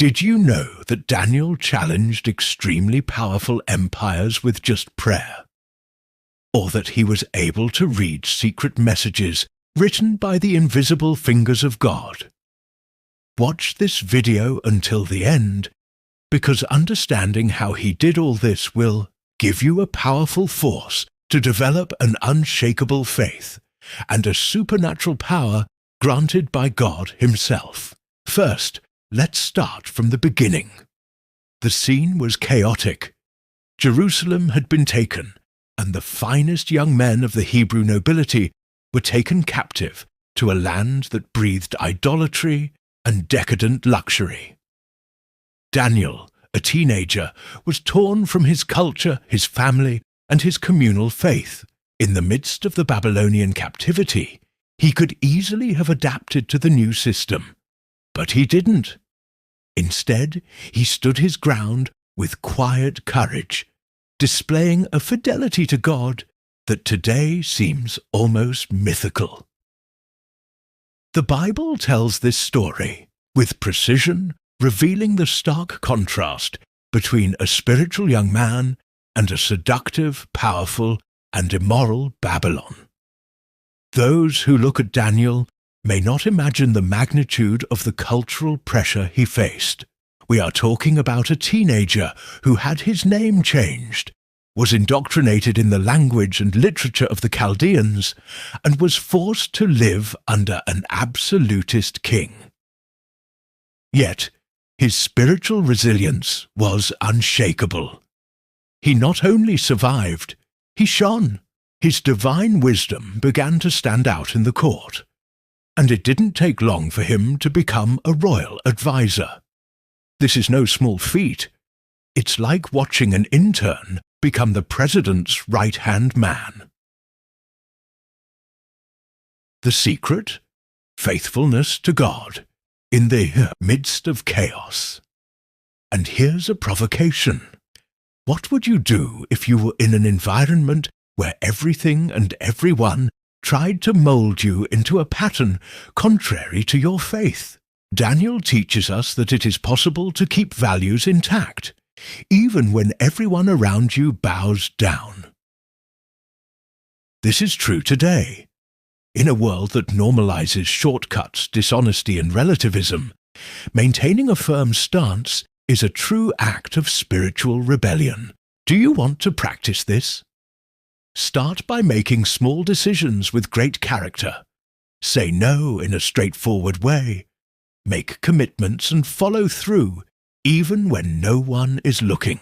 Did you know that Daniel challenged extremely powerful empires with just prayer? Or that he was able to read secret messages written by the invisible fingers of God? Watch this video until the end, because understanding how he did all this will give you a powerful force to develop an unshakable faith and a supernatural power granted by God himself. First, let's start from the beginning. The scene was chaotic. Jerusalem had been taken, and the finest young men of the Hebrew nobility were taken captive to a land that breathed idolatry and decadent luxury. Daniel, a teenager, was torn from his culture, his family, and his communal faith. In the midst of the Babylonian captivity, he could easily have adapted to the new system, but he didn't. Instead, he stood his ground with quiet courage, displaying a fidelity to God that today seems almost mythical. The Bible tells this story with precision, revealing the stark contrast between a spiritual young man and a seductive, powerful, and immoral Babylon. Those who look at Daniel may not imagine the magnitude of the cultural pressure he faced. We are talking about a teenager who had his name changed, was indoctrinated in the language and literature of the Chaldeans, and was forced to live under an absolutist king. Yet, his spiritual resilience was unshakable. He not only survived, he shone. His divine wisdom began to stand out in the court, and it didn't take long for him to become a royal advisor. This is no small feat. It's like watching an intern become the president's right-hand man. The secret? Faithfulness to God in the midst of chaos. And here's a provocation. What would you do if you were in an environment where everything and everyone tried to mold you into a pattern contrary to your faith? Daniel teaches us that it is possible to keep values intact, even when everyone around you bows down. This is true today. In a world that normalizes shortcuts, dishonesty, and relativism, maintaining a firm stance is a true act of spiritual rebellion. Do you want to practice this? Start by making small decisions with great character. Say no in a straightforward way. Make commitments and follow through, even when no one is looking.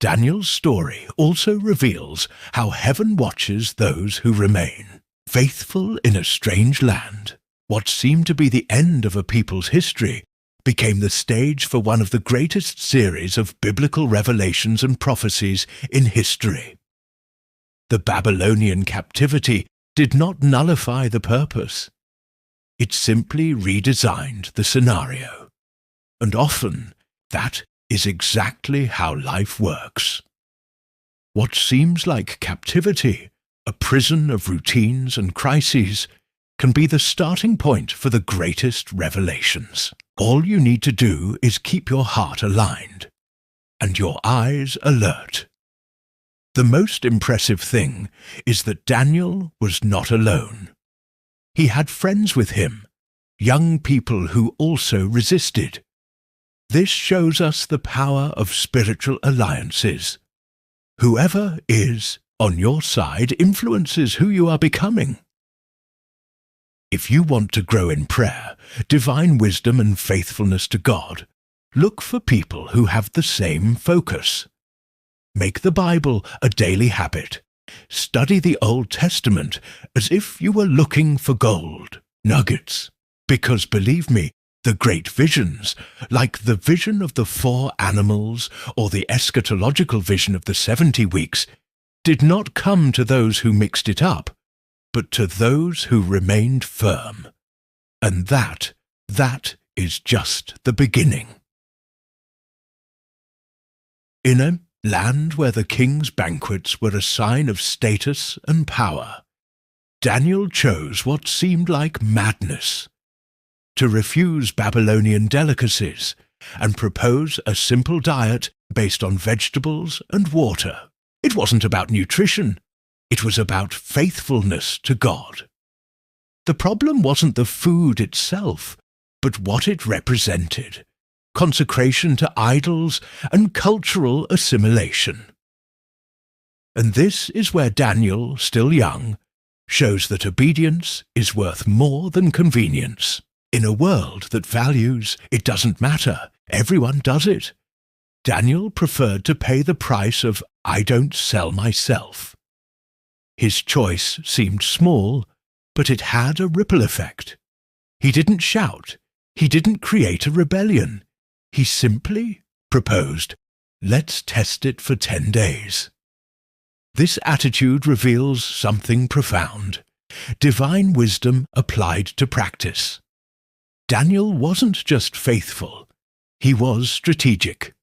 Daniel's story also reveals how heaven watches those who remain. Faithful in a strange land, what seemed to be the end of a people's history became the stage for one of the greatest series of biblical revelations and prophecies in history. The Babylonian captivity did not nullify the purpose. It simply redesigned the scenario. And often, that is exactly how life works. What seems like captivity, a prison of routines and crises, can be the starting point for the greatest revelations. All you need to do is keep your heart aligned and your eyes alert. The most impressive thing is that Daniel was not alone. He had friends with him, young people who also resisted. This shows us the power of spiritual alliances. Whoever is on your side influences who you are becoming. If you want to grow in prayer, divine wisdom and faithfulness to God, look for people who have the same focus. Make the Bible a daily habit. Study the Old Testament as if you were looking for gold nuggets. Because believe me, the great visions, like the vision of the 4 animals or the eschatological vision of the 70 weeks, did not come to those who mixed it up, but to those who remained firm. And that is just the beginning. In a land where the king's banquets were a sign of status and power, Daniel chose what seemed like madness: to refuse Babylonian delicacies and propose a simple diet based on vegetables and water. It wasn't about nutrition. It was about faithfulness to God. The problem wasn't the food itself, but what it represented: consecration to idols and cultural assimilation. And this is where Daniel, still young, shows that obedience is worth more than convenience. In a world that values "it doesn't matter, everyone does it," Daniel preferred to pay the price of "I don't sell myself." His choice seemed small, but it had a ripple effect. He didn't shout. He didn't create a rebellion. He simply proposed, "Let's test it for 10 days." This attitude reveals something profound: divine wisdom applied to practice. Daniel wasn't just faithful, he was strategic.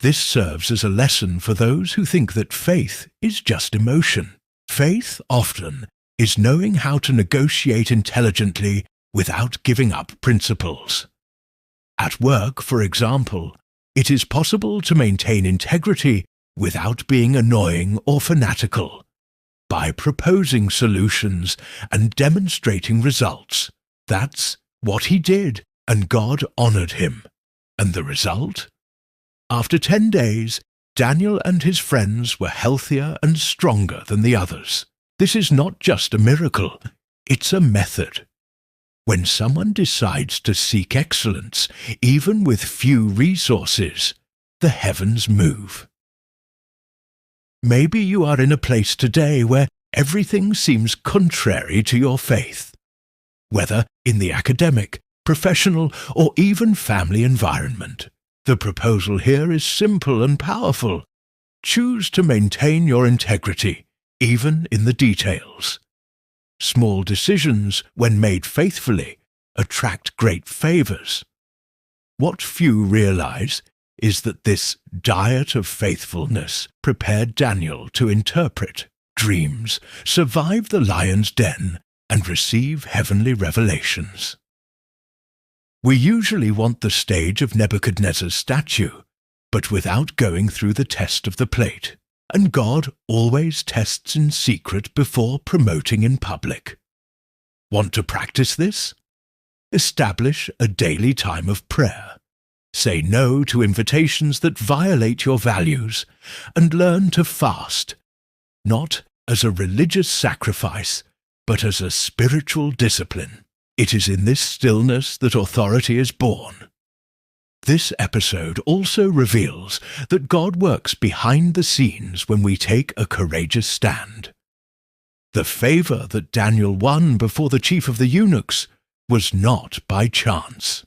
This serves as a lesson for those who think that faith is just emotion. Faith often is knowing how to negotiate intelligently without giving up principles. At work, for example, it is possible to maintain integrity without being annoying or fanatical, by proposing solutions and demonstrating results. That's what he did, and God honored him. And the result? After 10 days, Daniel and his friends were healthier and stronger than the others. This is not just a miracle, it's a method. When someone decides to seek excellence, even with few resources, the heavens move. Maybe you are in a place today where everything seems contrary to your faith. Whether in the academic, professional, or even family environment, the proposal here is simple and powerful. Choose to maintain your integrity, even in the details. Small decisions, when made faithfully, attract great favors. What few realize is that this diet of faithfulness prepared Daniel to interpret dreams, survive the lion's den, and receive heavenly revelations. We usually want the stage of Nebuchadnezzar's statue, but without going through the test of the plate. And God always tests in secret before promoting in public. Want to practice this? Establish a daily time of prayer. Say no to invitations that violate your values, and learn to fast, not as a religious sacrifice, but as a spiritual discipline. It is in this stillness that authority is born. This episode also reveals that God works behind the scenes when we take a courageous stand. The favor that Daniel won before the chief of the eunuchs was not by chance.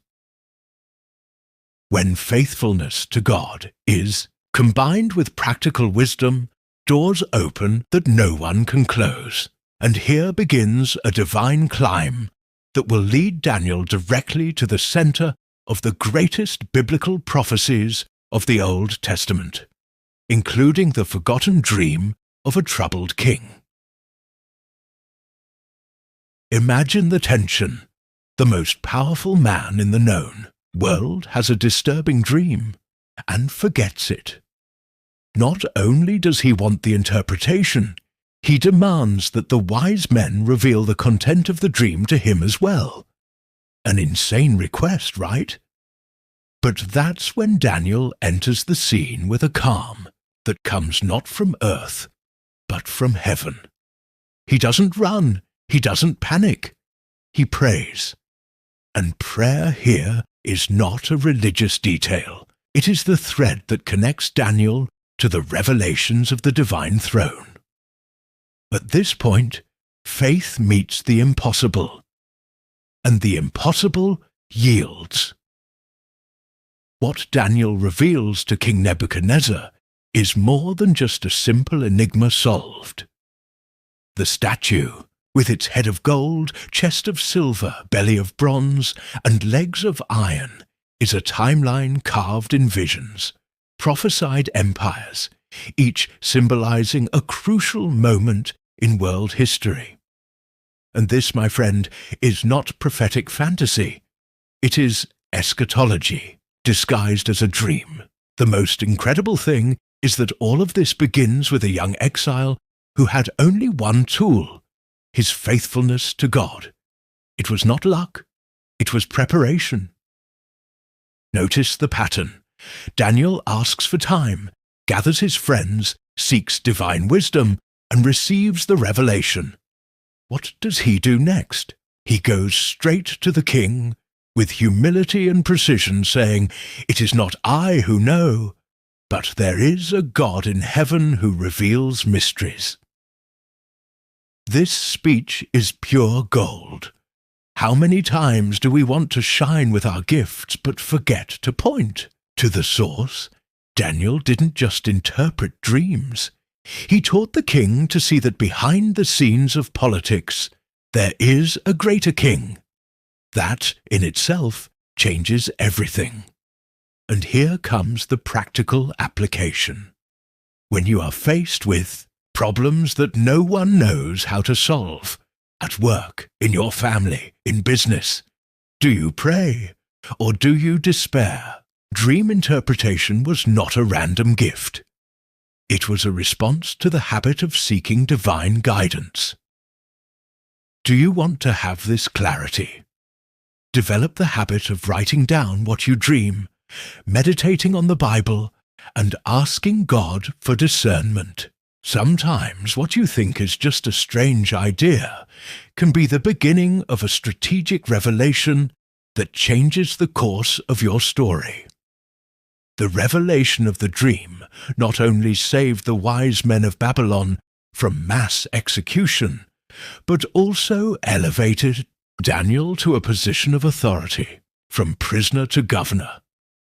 When faithfulness to God is combined with practical wisdom, doors open that no one can close. And here begins a divine climb that will lead Daniel directly to the center of the greatest biblical prophecies of the Old Testament, including the forgotten dream of a troubled king. Imagine the tension. The most powerful man in the known world has a disturbing dream and forgets it. Not only does he want the interpretation, he demands that the wise men reveal the content of the dream to him as well. An insane request, right? But that's when Daniel enters the scene with a calm that comes not from earth, but from heaven. He doesn't run, he doesn't panic, he prays. And prayer here is not a religious detail. It is the thread that connects Daniel to the revelations of the divine throne. At this point, faith meets the impossible, and the impossible yields. What Daniel reveals to King Nebuchadnezzar is more than just a simple enigma solved. The statue, with its head of gold, chest of silver, belly of bronze, and legs of iron, is a timeline carved in visions, prophesied empires, each symbolizing a crucial moment in world history. And this, my friend, is not prophetic fantasy. It is eschatology, disguised as a dream. The most incredible thing is that all of this begins with a young exile who had only one tool: his faithfulness to God. It was not luck, it was preparation. Notice the pattern. Daniel asks for time, gathers his friends, seeks divine wisdom, and receives the revelation. What does he do next? He goes straight to the king, with humility and precision, saying, "It is not I who know, but there is a God in heaven who reveals mysteries." This speech is pure gold. How many times do we want to shine with our gifts but forget to point to the source? Daniel didn't just interpret dreams. He taught the king to see that behind the scenes of politics there is a greater king. That, in itself, changes everything. And here comes the practical application. When you are faced with problems that no one knows how to solve, at work, in your family, in business, do you pray or do you despair? Dream interpretation was not a random gift. It was a response to the habit of seeking divine guidance. Do you want to have this clarity? Develop the habit of writing down what you dream, meditating on the Bible, and asking God for discernment. Sometimes what you think is just a strange idea can be the beginning of a strategic revelation that changes the course of your story. The revelation of the dream not only saved the wise men of Babylon from mass execution, but also elevated Daniel to a position of authority, from prisoner to governor,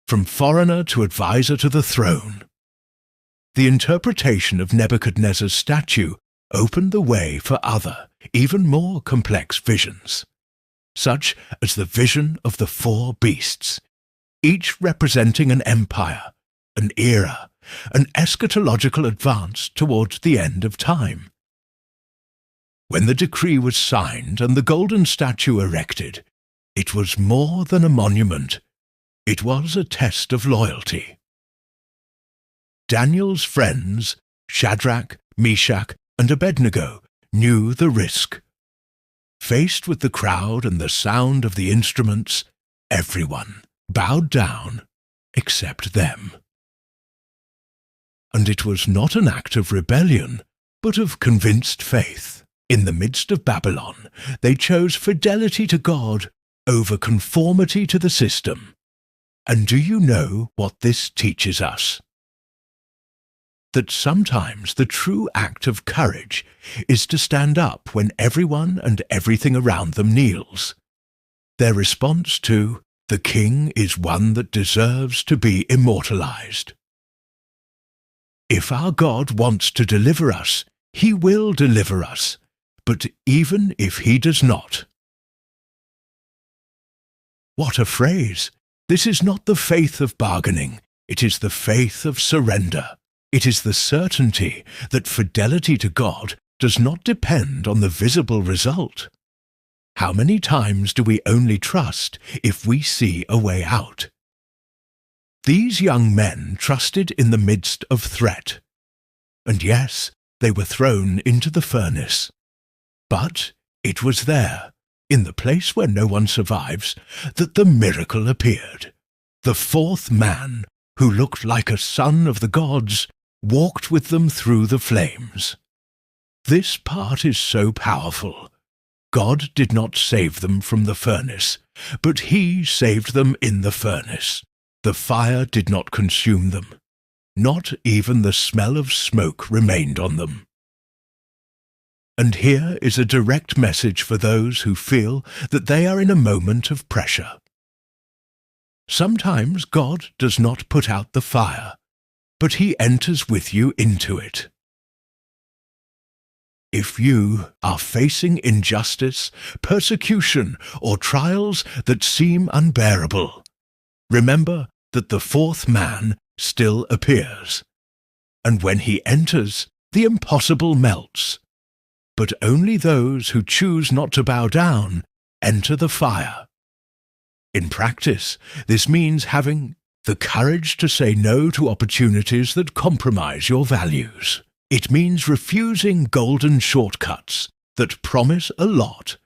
from foreigner to advisor to the throne. The interpretation of Nebuchadnezzar's statue opened the way for other, even more complex visions, such as the vision of the four beasts, each representing an empire, an era, an eschatological advance towards the end of time. When the decree was signed and the golden statue erected, it was more than a monument. It was a test of loyalty. Daniel's friends, Shadrach, Meshach, and Abednego, knew the risk. Faced with the crowd and the sound of the instruments, everyone bowed down except them. And it was not an act of rebellion, but of convinced faith. In the midst of Babylon, they chose fidelity to God over conformity to the system. And do you know what this teaches us? That sometimes the true act of courage is to stand up when everyone and everything around them kneels. Their response to, "The king is one that deserves to be immortalized." If our God wants to deliver us, he will deliver us, but even if he does not. What a phrase! This is not the faith of bargaining, it is the faith of surrender. It is the certainty that fidelity to God does not depend on the visible result. How many times do we only trust if we see a way out? These young men trusted in the midst of threat. And yes, they were thrown into the furnace. But it was there, in the place where no one survives, that the miracle appeared. The fourth man, who looked like a son of the gods, walked with them through the flames. This part is so powerful. God did not save them from the furnace, but he saved them in the furnace. The fire did not consume them. Not even the smell of smoke remained on them. And here is a direct message for those who feel that they are in a moment of pressure. Sometimes God does not put out the fire, but he enters with you into it. If you are facing injustice, persecution, or trials that seem unbearable, remember that the fourth man still appears. And when he enters, the impossible melts. But only those who choose not to bow down enter the fire. In practice, this means having the courage to say no to opportunities that compromise your values. It means refusing golden shortcuts that promise a lot,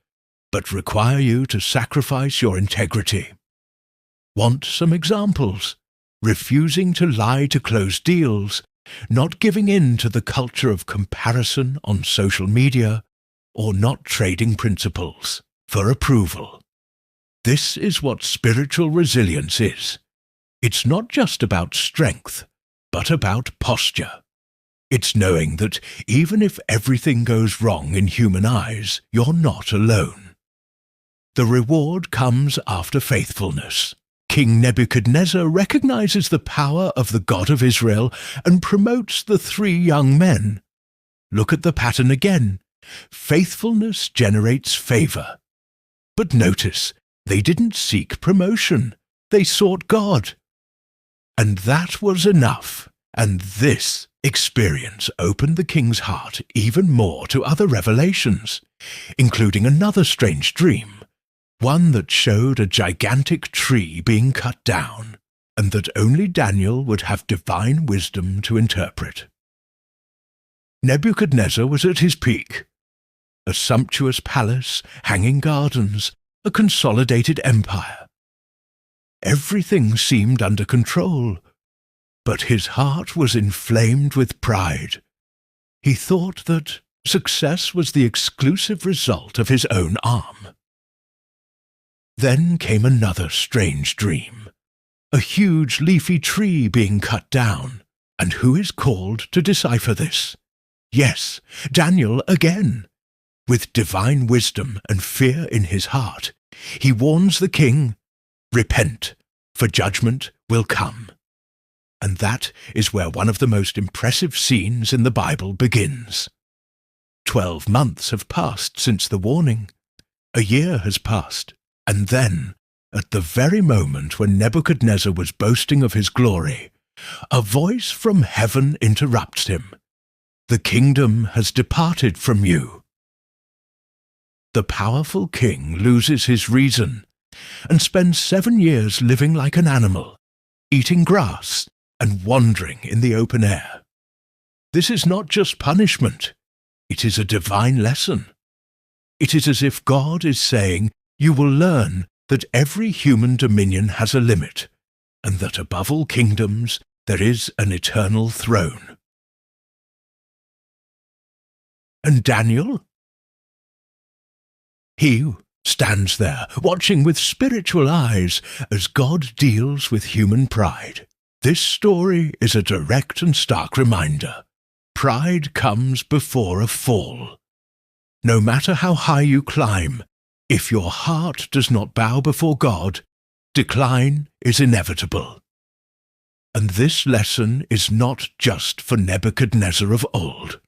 but require you to sacrifice your integrity. Want some examples? Refusing to lie to close deals, not giving in to the culture of comparison on social media, or not trading principles for approval. This is what spiritual resilience is. It's not just about strength, but about posture. It's knowing that even if everything goes wrong in human eyes, you're not alone. The reward comes after faithfulness. King Nebuchadnezzar recognizes the power of the God of Israel and promotes the 3 young men. Look at the pattern again. Faithfulness generates favor. But notice, they didn't seek promotion. They sought God. And that was enough. And this experience opened the king's heart even more to other revelations, including another strange dream, one that showed a gigantic tree being cut down, and that only Daniel would have divine wisdom to interpret. Nebuchadnezzar was at his peak. A sumptuous palace, hanging gardens, a consolidated empire. Everything seemed under control, but his heart was inflamed with pride. He thought that success was the exclusive result of his own arm. Then came another strange dream, a huge leafy tree being cut down, and who is called to decipher this? Yes, Daniel again. With divine wisdom and fear in his heart, he warns the king, "Repent, for judgment will come." And that is where one of the most impressive scenes in the Bible begins. 12 months have passed since the warning. A year has passed. And then, at the very moment when Nebuchadnezzar was boasting of his glory, a voice from heaven interrupts him. "The kingdom has departed from you." The powerful king loses his reason and spends 7 years living like an animal, eating grass and wandering in the open air. This is not just punishment. It is a divine lesson. It is as if God is saying, you will learn that every human dominion has a limit, and that above all kingdoms there is an eternal throne. And Daniel? He stands there, watching with spiritual eyes as God deals with human pride. This story is a direct and stark reminder. Pride comes before a fall. No matter how high you climb, if your heart does not bow before God, decline is inevitable. And this lesson is not just for Nebuchadnezzar of old.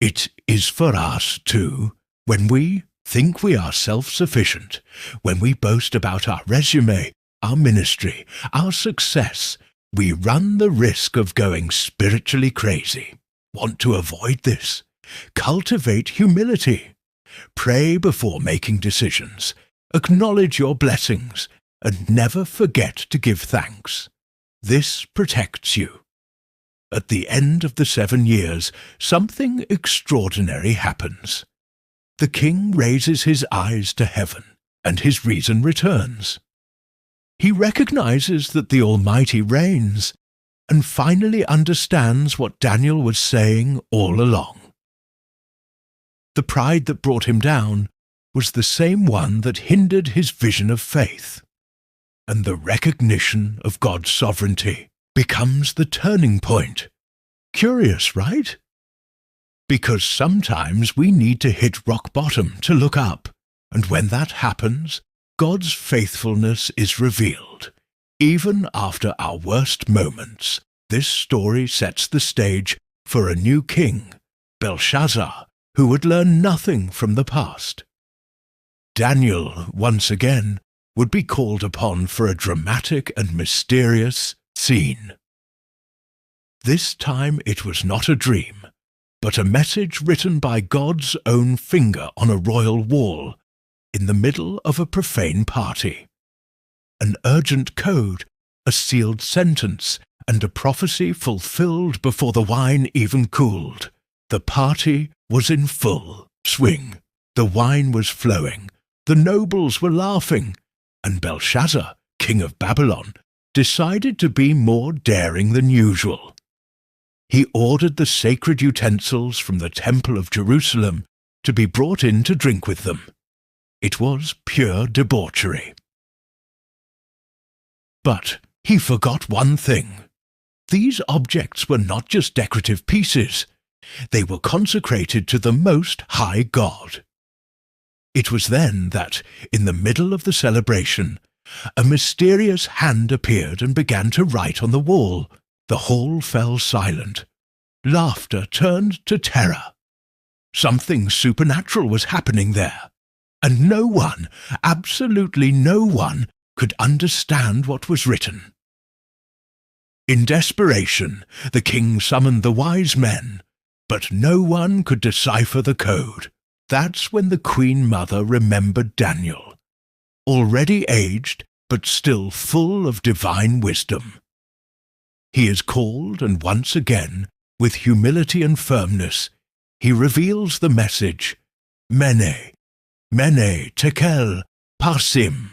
It is for us too, when we think we are self-sufficient, when we boast about our resume, our ministry, our success, we run the risk of going spiritually crazy. Want to avoid this? Cultivate humility. Pray before making decisions. Acknowledge your blessings, and never forget to give thanks. This protects you. At the end of the 7 years, something extraordinary happens. The king raises his eyes to heaven, and his reason returns. He recognizes that the Almighty reigns, and finally understands what Daniel was saying all along. The pride that brought him down was the same one that hindered his vision of faith, and the recognition of God's sovereignty becomes the turning point. Curious, right? Because sometimes we need to hit rock bottom to look up, and when that happens, God's faithfulness is revealed. Even after our worst moments, this story sets the stage for a new king, Belshazzar, who would learn nothing from the past. Daniel, once again, would be called upon for a dramatic and mysterious scene. This time it was not a dream, but a message written by God's own finger on a royal wall, in the middle of a profane party. An urgent code, a sealed sentence, and a prophecy fulfilled before the wine even cooled. The party was in full swing. The wine was flowing, the nobles were laughing, and Belshazzar, king of Babylon, decided to be more daring than usual. He ordered the sacred utensils from the Temple of Jerusalem to be brought in to drink with them. It was pure debauchery. But he forgot one thing. These objects were not just decorative pieces. They were consecrated to the Most High God. It was then that, in the middle of the celebration, a mysterious hand appeared and began to write on the wall. The hall fell silent. Laughter turned to terror. Something supernatural was happening there, and no one, absolutely no one, could understand what was written. In desperation, the king summoned the wise men, but no one could decipher the code. That's when the Queen Mother remembered Daniel, already aged, but still full of divine wisdom. He is called, and once again, with humility and firmness, he reveals the message, Mene, Mene, Tekel, Parsim.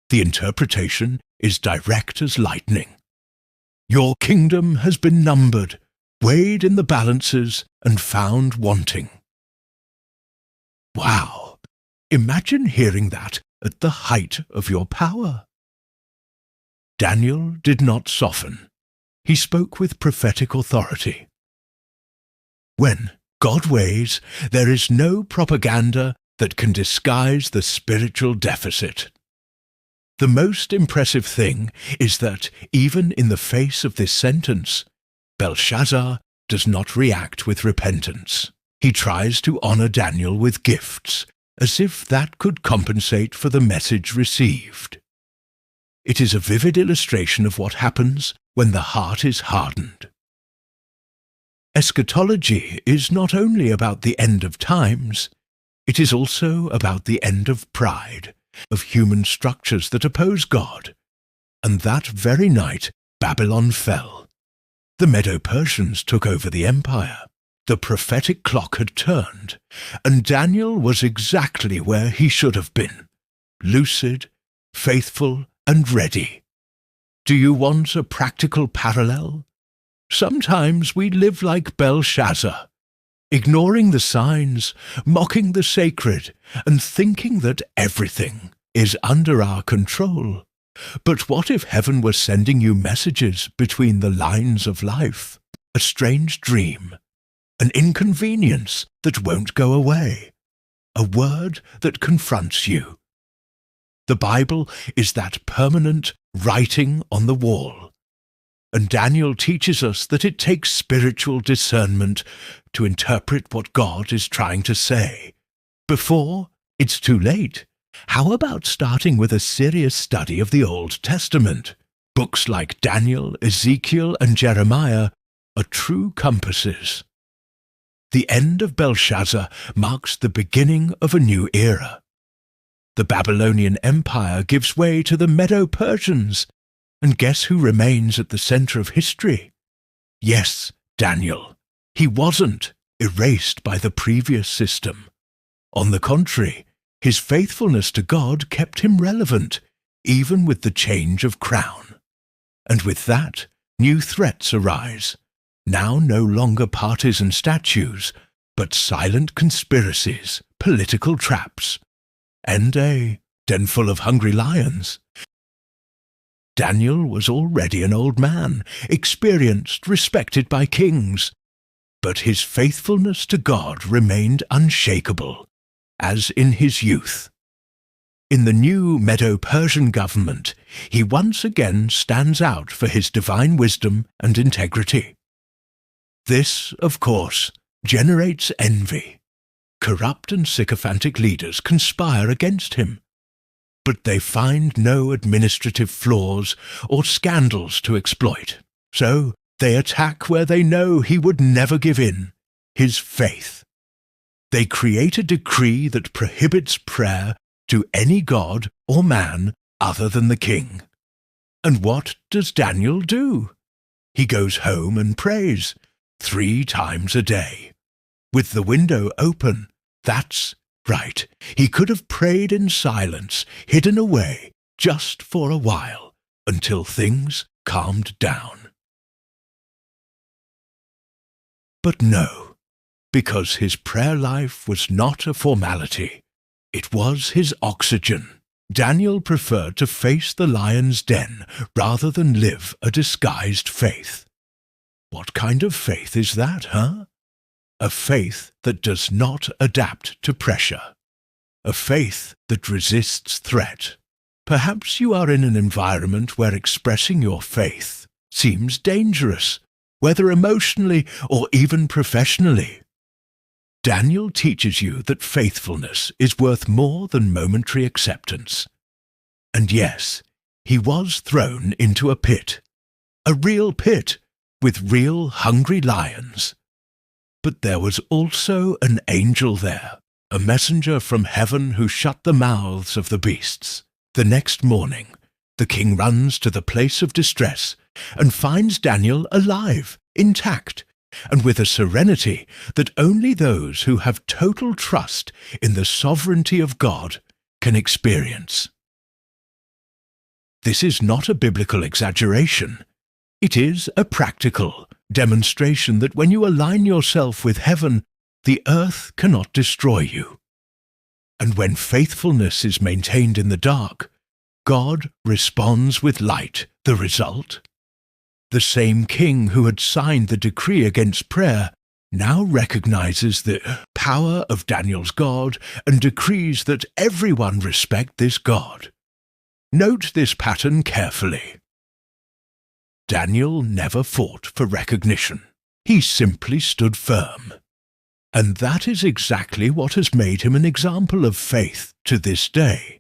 The interpretation is direct as lightning. Your kingdom has been numbered, weighed in the balances, and found wanting. Wow! Imagine hearing that at the height of your power. Daniel did not soften. He spoke with prophetic authority. When God weighs, there is no propaganda that can disguise the spiritual deficit. The most impressive thing is that, even in the face of this sentence, Belshazzar does not react with repentance. He tries to honor Daniel with gifts, as if that could compensate for the message received. It is a vivid illustration of what happens when the heart is hardened. Eschatology is not only about the end of times, it is also about the end of pride, of human structures that oppose God. And that very night, Babylon fell. The Medo-Persians took over the empire. The prophetic clock had turned, and Daniel was exactly where he should have been, lucid, faithful, and ready. Do you want a practical parallel? Sometimes we live like Belshazzar, ignoring the signs, mocking the sacred, and thinking that everything is under our control. But what if heaven were sending you messages between the lines of life? A strange dream, an inconvenience that won't go away, a word that confronts you. The Bible is that permanent writing on the wall, and Daniel teaches us that it takes spiritual discernment to interpret what God is trying to say. Before it's too late, how about starting with a serious study of the Old Testament? Books like Daniel, Ezekiel, and Jeremiah are true compasses. The end of Belshazzar marks the beginning of a new era. The Babylonian Empire gives way to the Medo-Persians, and guess who remains at the center of history? Yes, Daniel. He wasn't erased by the previous system. On the contrary, his faithfulness to God kept him relevant, even with the change of crown. And with that, new threats arise, now no longer parties and statues, but silent conspiracies, political traps, and a den full of hungry lions. Daniel was already an old man, experienced, respected by kings, but his faithfulness to God remained unshakable, as in his youth. In the new Medo-Persian government, he once again stands out for his divine wisdom and integrity. This, of course, generates envy. Corrupt and sycophantic leaders conspire against him, but they find no administrative flaws or scandals to exploit. So they attack where they know he would never give in, his faith. They create a decree that prohibits prayer to any god or man other than the king. And what does Daniel do? He goes home and prays 3 times a day, with the window open. That's right. He could have prayed in silence, hidden away, just for a while, until things calmed down. But no, because his prayer life was not a formality. It was his oxygen. Daniel preferred to face the lion's den rather than live a disguised faith. What kind of faith is that, huh? A faith that does not adapt to pressure. A faith that resists threat. Perhaps you are in an environment where expressing your faith seems dangerous, whether emotionally or even professionally. Daniel teaches you that faithfulness is worth more than momentary acceptance. And yes, he was thrown into a pit. A real pit, with real hungry lions. But there was also an angel there, a messenger from heaven who shut the mouths of the beasts. The next morning, the king runs to the place of distress and finds Daniel alive, intact, and with a serenity that only those who have total trust in the sovereignty of God can experience. This is not a biblical exaggeration. It is a practical demonstration that when you align yourself with heaven, the earth cannot destroy you. And when faithfulness is maintained in the dark, God responds with light. The result? The same king who had signed the decree against prayer now recognizes the power of Daniel's God and decrees that everyone respect this God. Note this pattern carefully. Daniel never fought for recognition. He simply stood firm. And that is exactly what has made him an example of faith to this day.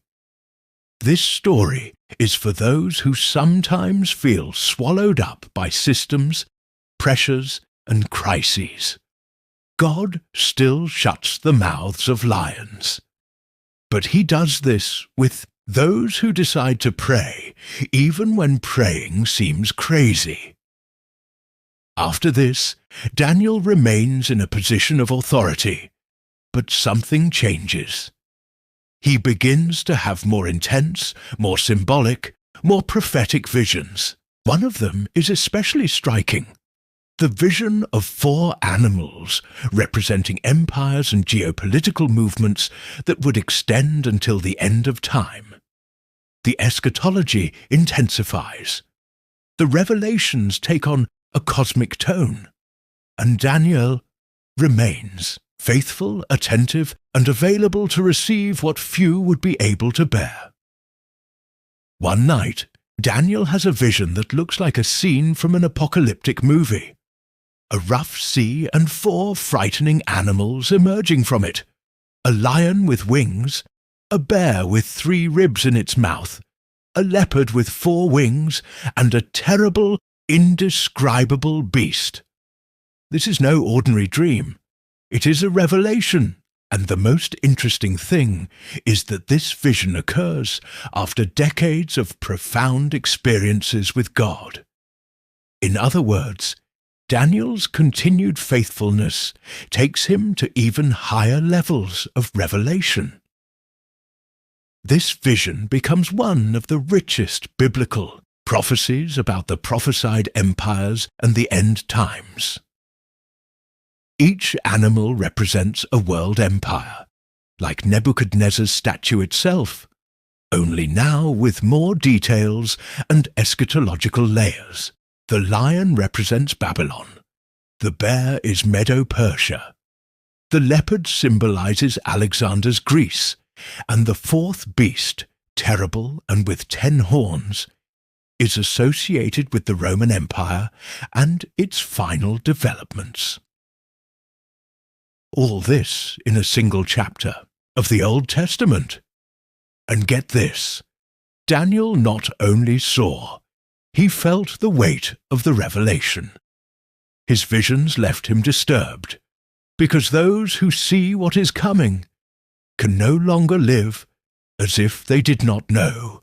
This story is for those who sometimes feel swallowed up by systems, pressures, and crises. God still shuts the mouths of lions. But he does this with those who decide to pray, even when praying seems crazy. After this, Daniel remains in a position of authority, but something changes. He begins to have more intense, more symbolic, more prophetic visions. One of them is especially striking. The vision of 4 animals representing empires and geopolitical movements that would extend until the end of time. The eschatology intensifies. The revelations take on a cosmic tone. And Daniel remains faithful, attentive, and available to receive what few would be able to bear. One night, Daniel has a vision that looks like a scene from an apocalyptic movie. A rough sea and 4 frightening animals emerging from it. A lion with wings, a bear with 3 ribs in its mouth, a leopard with 4 wings, and a terrible, indescribable beast. This is no ordinary dream. It is a revelation, and the most interesting thing is that this vision occurs after decades of profound experiences with God. In other words, Daniel's continued faithfulness takes him to even higher levels of revelation. This vision becomes one of the richest biblical prophecies about the prophesied empires and the end times. Each animal represents a world empire, like Nebuchadnezzar's statue itself, only now with more details and eschatological layers. The lion represents Babylon. The bear is Medo-Persia. The leopard symbolizes Alexander's Greece, and the 4th beast, terrible and with 10 horns, is associated with the Roman Empire and its final developments. All this in a single chapter of the Old Testament. And get this, Daniel not only saw, he felt the weight of the revelation. His visions left him disturbed, because those who see what is coming can no longer live as if they did not know.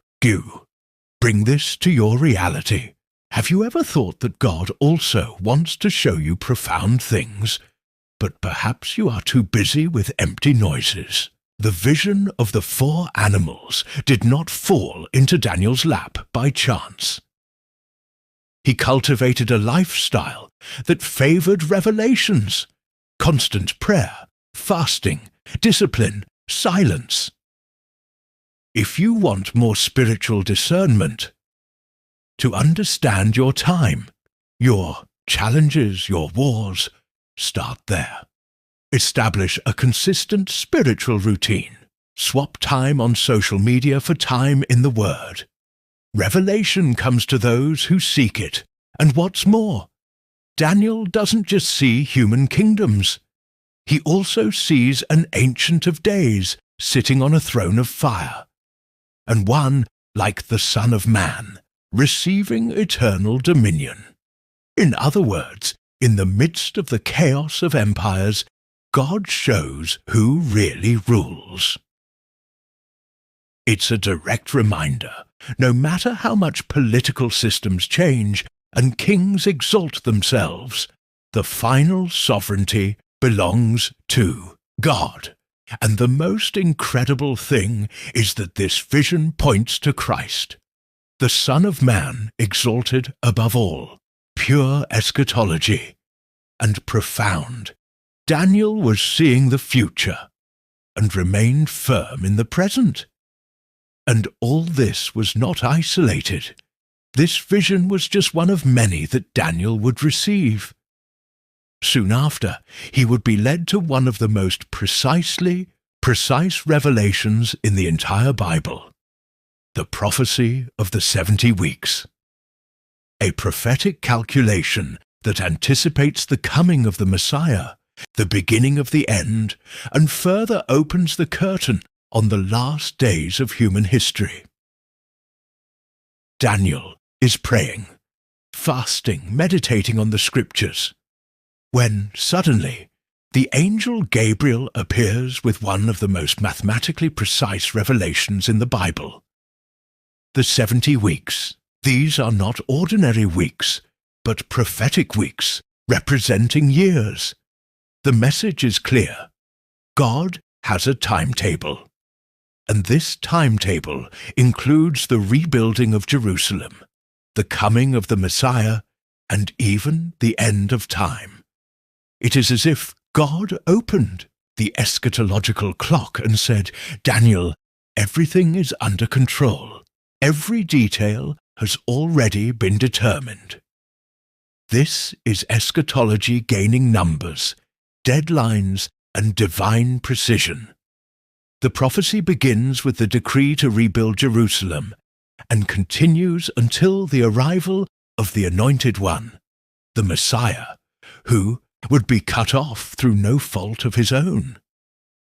Bring this to your reality. Have you ever thought that God also wants to show you profound things, but perhaps you are too busy with empty noises? The vision of the 4 animals did not fall into Daniel's lap by chance. He cultivated a lifestyle that favored revelations, constant prayer, fasting, discipline, silence. If you want more spiritual discernment, to understand your time, your challenges, your wars, start there. Establish a consistent spiritual routine. Swap time on social media for time in the Word. Revelation comes to those who seek it. And what's more, Daniel doesn't just see human kingdoms. He also sees an Ancient of Days sitting on a throne of fire, and one like the Son of Man, receiving eternal dominion. In other words, in the midst of the chaos of empires, God shows who really rules. It's a direct reminder, no matter how much political systems change and kings exalt themselves, the final sovereignty belongs to God. And the most incredible thing is that this vision points to Christ, the Son of Man exalted above all, pure eschatology, and profound. Daniel was seeing the future and remained firm in the present. And all this was not isolated. This vision was just one of many that Daniel would receive. Soon after, he would be led to one of the most precise revelations in the entire Bible, the prophecy of the 70 weeks. A prophetic calculation that anticipates the coming of the Messiah, the beginning of the end, and further opens the curtain on the last days of human history. Daniel is praying, fasting, meditating on the Scriptures, when suddenly the angel Gabriel appears with one of the most mathematically precise revelations in the Bible. The 70 weeks. These are not ordinary weeks, but prophetic weeks, representing years. The message is clear. God has a timetable. And this timetable includes the rebuilding of Jerusalem, the coming of the Messiah, and even the end of time. It is as if God opened the eschatological clock and said, "Daniel, everything is under control. Every detail has already been determined." This is eschatology gaining numbers, deadlines, and divine precision. The prophecy begins with the decree to rebuild Jerusalem and continues until the arrival of the Anointed One, the Messiah, who would be cut off through no fault of his own.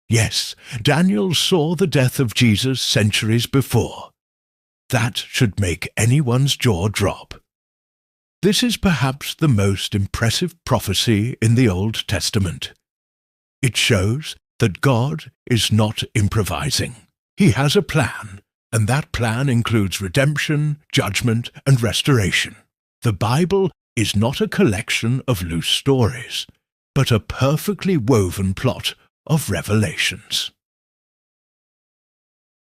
Yes, Daniel saw the death of Jesus centuries before. That should make anyone's jaw drop. This is perhaps the most impressive prophecy in the Old Testament. It shows that God is not improvising. He has a plan, and that plan includes redemption, judgment, and restoration. The Bible is not a collection of loose stories, but a perfectly woven plot of revelations.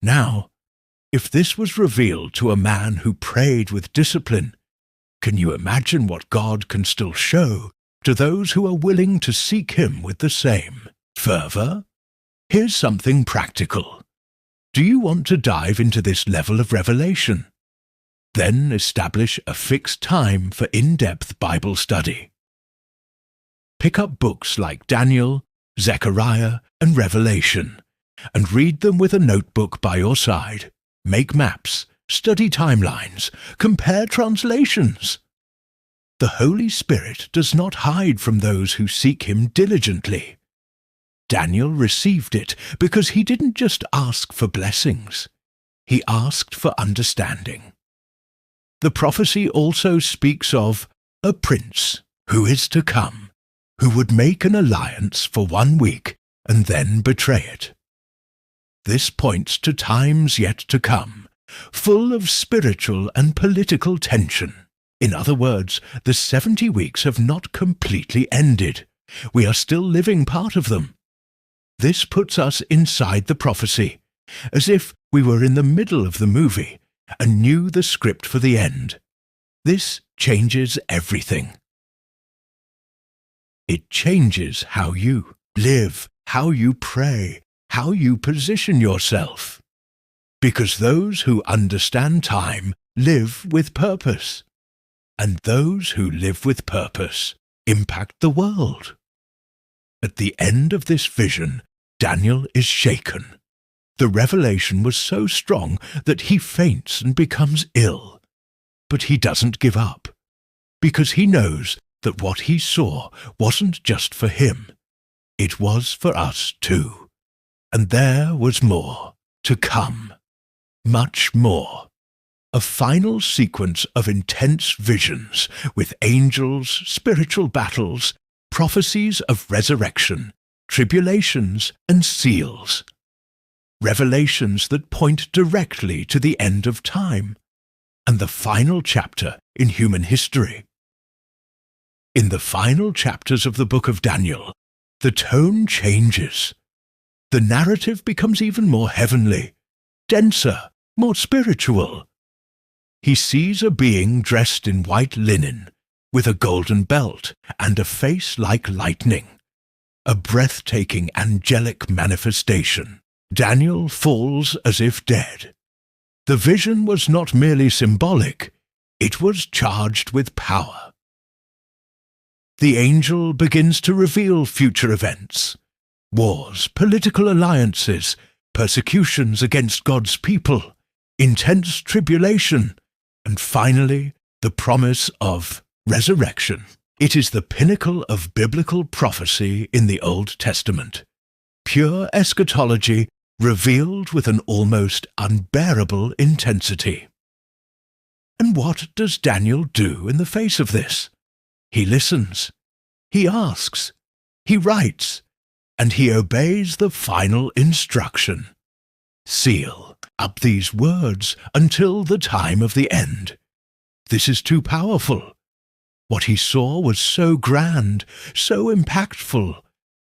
Now, if this was revealed to a man who prayed with discipline, can you imagine what God can still show to those who are willing to seek Him with the same fervor? Here's something practical. Do you want to dive into this level of revelation? Then establish a fixed time for in-depth Bible study. Pick up books like Daniel, Zechariah, and Revelation, and read them with a notebook by your side. Make maps, study timelines, compare translations. The Holy Spirit does not hide from those who seek Him diligently. Daniel received it because he didn't just ask for blessings. He asked for understanding. The prophecy also speaks of a prince who is to come, who would make an alliance for 1 week and then betray it. This points to times yet to come, full of spiritual and political tension. In other words, the 70 weeks have not completely ended. We are still living part of them. This puts us inside the prophecy, as if we were in the middle of the movie and knew the script for the end. This changes everything. It changes how you live, how you pray, how you position yourself. Because those who understand time live with purpose, and those who live with purpose impact the world. At the end of this vision, Daniel is shaken. The revelation was so strong that he faints and becomes ill. But he doesn't give up, because he knows that what he saw wasn't just for him. It was for us too. And there was more to come. Much more. A final sequence of intense visions with angels, spiritual battles, prophecies of resurrection, tribulations, and seals. Revelations that point directly to the end of time and the final chapter in human history. In the final chapters of the book of Daniel, the tone changes. The narrative becomes even more heavenly, denser, more spiritual. He sees a being dressed in white linen, with a golden belt and a face like lightning, a breathtaking angelic manifestation. Daniel falls as if dead. The vision was not merely symbolic, it was charged with power. The angel begins to reveal future events, wars, political alliances, persecutions against God's people, intense tribulation, and finally, the promise of resurrection. It is the pinnacle of biblical prophecy in the Old Testament. Pure eschatology revealed with an almost unbearable intensity. And what does Daniel do in the face of this? He listens, he asks, he writes, and he obeys the final instruction. Seal up these words until the time of the end. This is too powerful. What he saw was so grand, so impactful,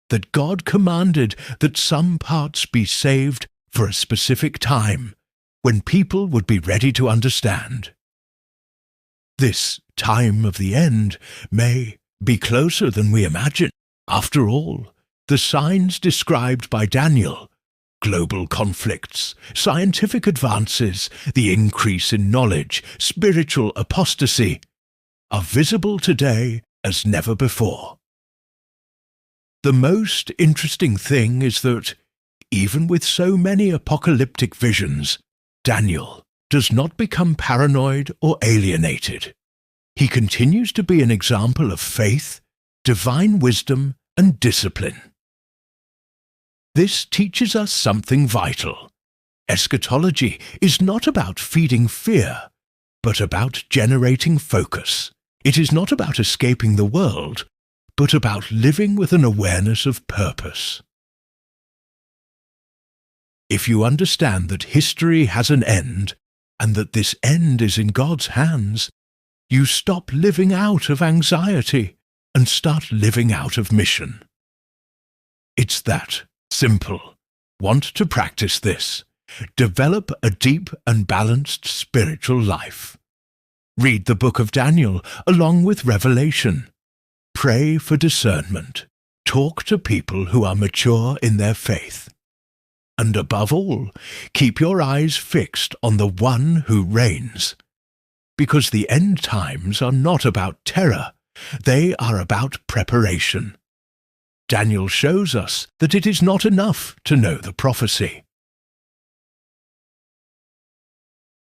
that God commanded that some parts be saved for a specific time, when people would be ready to understand. This time of the end may be closer than we imagine. After all, the signs described by Daniel, global conflicts, scientific advances, the increase in knowledge, spiritual apostasy, are visible today as never before. The most interesting thing is that, even with so many apocalyptic visions, Daniel does not become paranoid or alienated. He continues to be an example of faith, divine wisdom, and discipline. This teaches us something vital. Eschatology is not about feeding fear, but about generating focus. It is not about escaping the world, but about living with an awareness of purpose. If you understand that history has an end, and that this end is in God's hands, you stop living out of anxiety and start living out of mission. It's that simple. Want to practice this? Develop a deep and balanced spiritual life. Read the book of Daniel along with Revelation. Pray for discernment. Talk to people who are mature in their faith. And above all, keep your eyes fixed on the one who reigns. Because the end times are not about terror, they are about preparation. Daniel shows us that it is not enough to know the prophecy.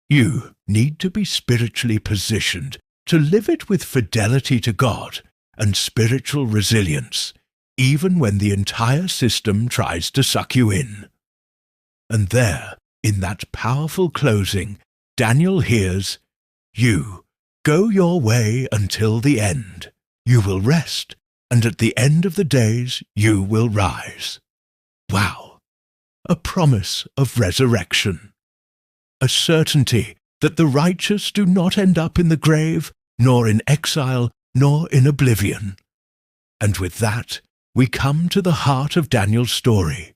You need to be spiritually positioned to live it with fidelity to God and spiritual resilience, even when the entire system tries to suck you in. And there, in that powerful closing, Daniel hears, "You, go your way until the end. You will rest, and at the end of the days you will rise." Wow! A promise of resurrection. a certainty that the righteous do not end up in the grave, nor in exile, nor in oblivion. And with that, we come to the heart of Daniel's story,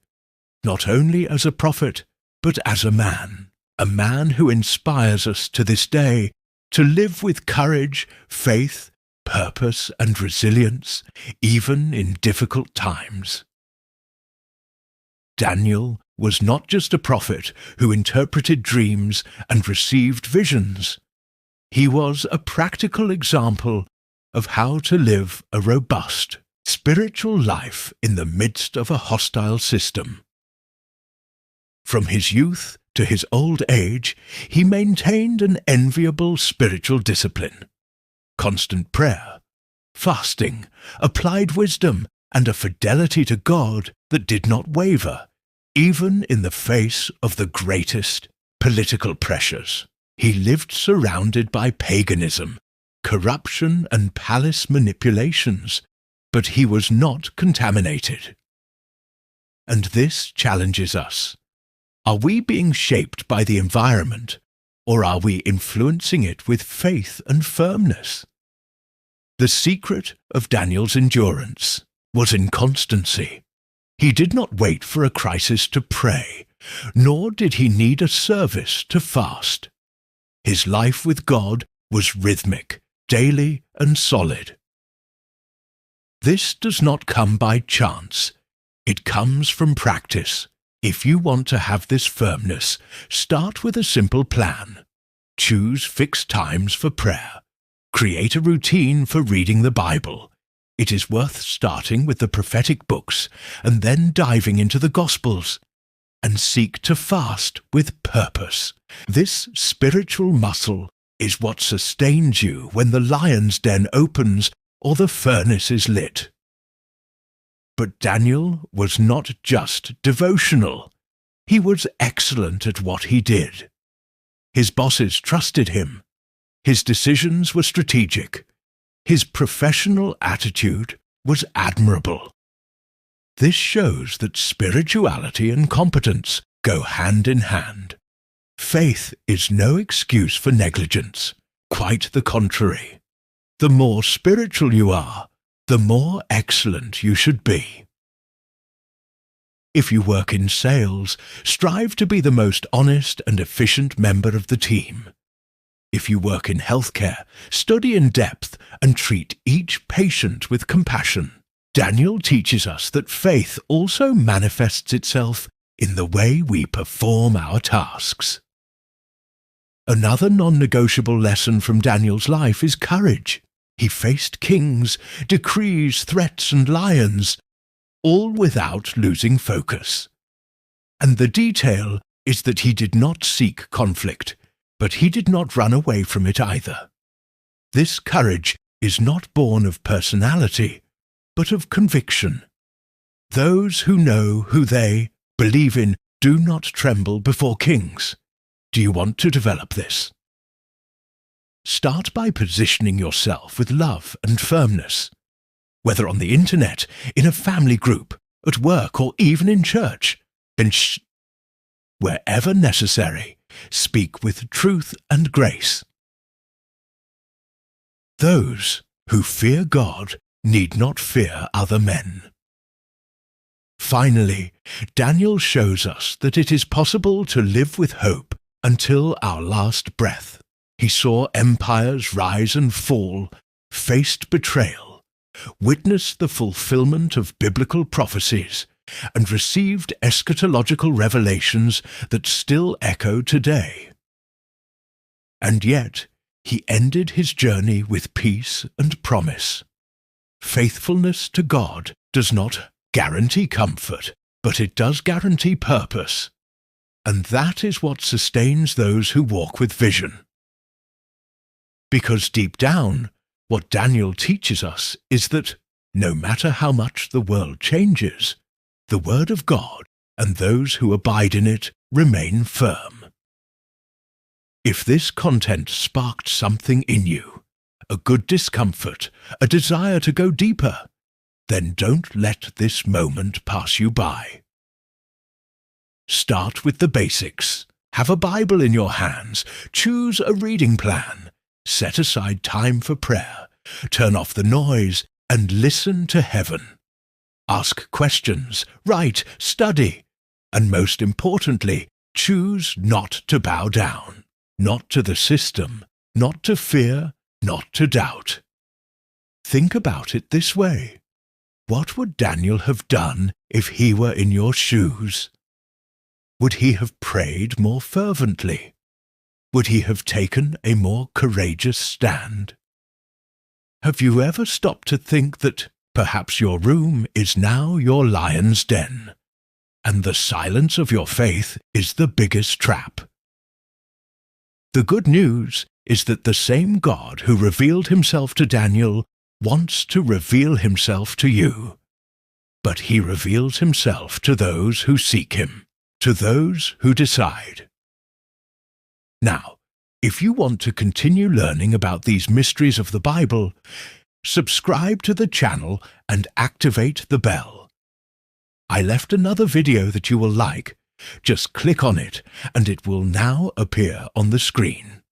not only as a prophet, but as a man who inspires us to this day to live with courage, faith, purpose, and resilience, even in difficult times. Daniel was not just a prophet who interpreted dreams and received visions. He was a practical example of how to live a robust, spiritual life in the midst of a hostile system. From his youth to his old age, he maintained an enviable spiritual discipline, constant prayer, fasting, applied wisdom, and a fidelity to God that did not waver, even in the face of the greatest political pressures. He lived surrounded by paganism, corruption, and palace manipulations, but he was not contaminated. And this challenges us. Are we being shaped by the environment, or are we influencing it with faith and firmness? The secret of Daniel's endurance was in constancy. He did not wait for a crisis to pray, nor did he need a service to fast. His life with God was rhythmic, daily, and solid. This does not come by chance. It comes from practice. If you want to have this firmness, start with a simple plan. Choose fixed times for prayer. Create a routine for reading the Bible. It is worth starting with the prophetic books and then diving into the Gospels. And seek to fast with purpose. This spiritual muscle is what sustains you when the lion's den opens or the furnace is lit. But Daniel was not just devotional. He was excellent at what he did. His bosses trusted him. His decisions were strategic. His professional attitude was admirable. This shows that spirituality and competence go hand in hand. Faith is no excuse for negligence. Quite the contrary. The more spiritual you are, the more excellent you should be. If you work in sales, strive to be the most honest and efficient member of the team. If you work in healthcare, study in depth and treat each patient with compassion. Daniel teaches us that faith also manifests itself in the way we perform our tasks. Another non-negotiable lesson from Daniel's life is courage. He faced kings, decrees, threats, and lions, all without losing focus. And the detail is that he did not seek conflict, but he did not run away from it either. This courage is not born of personality, but of conviction. Those who know who they believe in do not tremble before kings. Do you want to develop this? Start by positioning yourself with love and firmness. Whether on the internet, in a family group, at work, or even in church, wherever necessary, speak with truth and grace. Those who fear God need not fear other men. Finally, Daniel shows us that it is possible to live with hope until our last breath. He saw empires rise and fall, faced betrayal, witnessed the fulfillment of biblical prophecies, and received eschatological revelations that still echo today. And yet, he ended his journey with peace and promise. Faithfulness to God does not guarantee comfort, but it does guarantee purpose. And that is what sustains those who walk with vision. Because deep down, what Daniel teaches us is that no matter how much the world changes, the Word of God and those who abide in it remain firm. If this content sparked something in you, a good discomfort, a desire to go deeper, then don't let this moment pass you by. Start with the basics Have a Bible in your hands. Choose a reading plan. Set aside time for prayer. Turn off the noise and listen to heaven. Ask questions, write, study, and most importantly, choose not to bow down, not to the system, not to fear, not to doubt. Think about it this way. What would Daniel have done if he were in your shoes? Would he have prayed more fervently? Would he have taken a more courageous stand? Have you ever stopped to think that perhaps your room is now your lion's den, and the silence of your faith is the biggest trap? The good news is that the same God who revealed himself to Daniel wants to reveal himself to you. But he reveals himself to those who seek him, to those who decide. Now, if you want to continue learning about these mysteries of the Bible, subscribe to the channel and activate the bell. I left another video that you will like. Just click on it and it will now appear on the screen.